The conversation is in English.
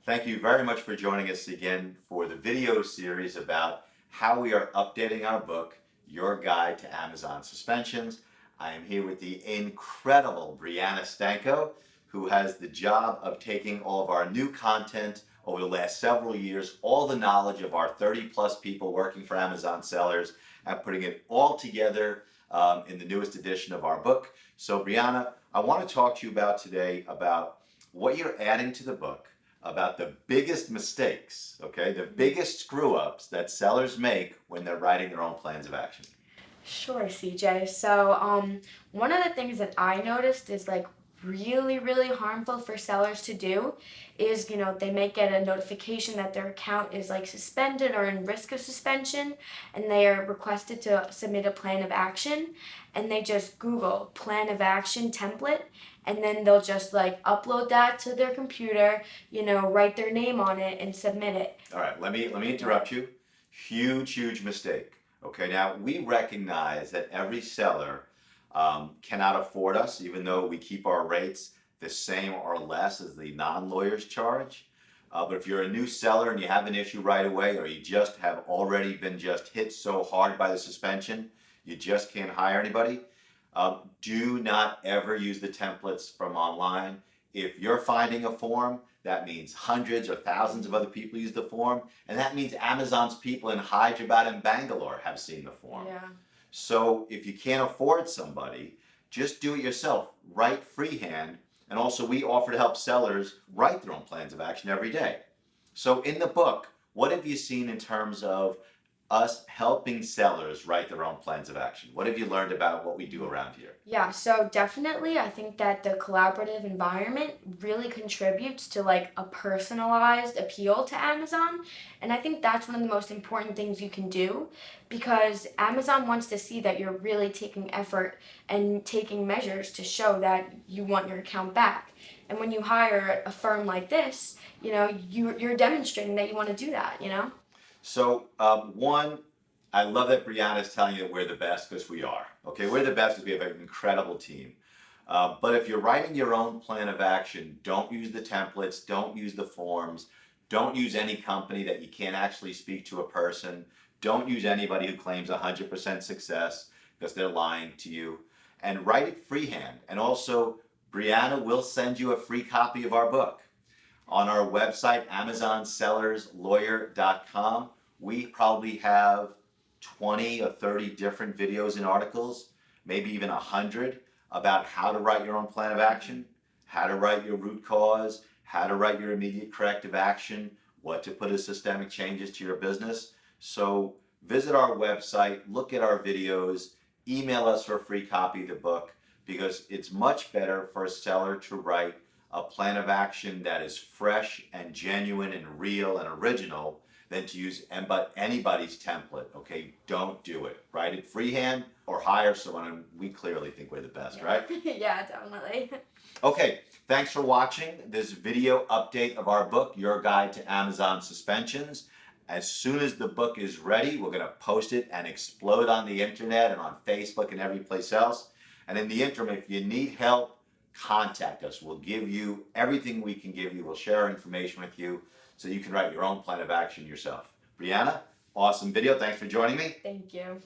Thank you very much for joining us again for the video series about how we are updating our book, Your Guide to Amazon Suspensions. I am here with the incredible Brianna Stanko, who has the job of taking all of our new content over the last several years, all the knowledge of our 30 plus people working for Amazon sellers, and putting it all together in the newest edition of our book. So Brianna, I want to talk to you about today about what you're adding to the book, about the biggest mistakes, okay, the biggest screw ups that sellers make when they're writing their own plans of action. Sure, CJ. One of the things that I noticed is like really harmful for sellers to do is, they might get a notification that their account is like suspended or in risk of suspension, and they are requested to submit a plan of action, and they just Google plan of action template, and then they'll just like upload that to their computer, write their name on it and submit it. All right, let me interrupt you. Huge mistake. Okay, now we recognize that every seller cannot afford us, even though we keep our rates the same or less as the non-lawyers charge. But if you're a new seller and you have an issue right away, or you just have already been just hit so hard by the suspension, you just can't hire anybody, do not ever use the templates from online. If you're finding a form, that means hundreds or thousands of other people use the form, and that means Amazon's people in Hyderabad and Bangalore have seen the form. Yeah. So if you can't afford somebody, just do it yourself. Write freehand, and also we offer to help sellers write their own plans of action every day. So in the book, what have you seen in terms of us helping sellers write their own plans of action? What have you learned about what we do around here? Yeah, so definitely I think that the collaborative environment really contributes to like a personalized appeal to Amazon. And I think that's one of the most important things you can do, because Amazon wants to see that you're really taking effort and taking measures to show that you want your account back. And when you hire a firm like this, you're demonstrating that you want to do that. So, one, I love that Brianna is telling you that we're the best, because we are. Okay, we're the best because we have an incredible team. But if you're writing your own plan of action, don't use the templates, don't use the forms, don't use any company that you can't actually speak to a person, don't use anybody who claims 100% success, because they're lying to you, and write it freehand. And also, Brianna will send you a free copy of our book. On our website, AmazonSellersLawyer.com, we probably have 20 or 30 different videos and articles, maybe even 100, about how to write your own plan of action, how to write your root cause, how to write your immediate corrective action, what to put as systemic changes to your business. So visit our website, look at our videos, email us for a free copy of the book, because it's much better for a seller to write a plan of action that is fresh and genuine and real and original than to use anybody's template. Okay, don't do it. Write it freehand or hire someone, and we clearly think we're the best, Yeah. right? Yeah, definitely. Okay, thanks for watching this video update of our book, Your Guide to Amazon Suspensions. As soon as the book is ready, we're going to post it and explode on the internet and on Facebook and every place else. And in the interim, if you need help, contact us. We'll give you everything we can give you. We'll share our information with you so you can write your own plan of action yourself. Brianna, awesome video. Thanks for joining me. Thank you.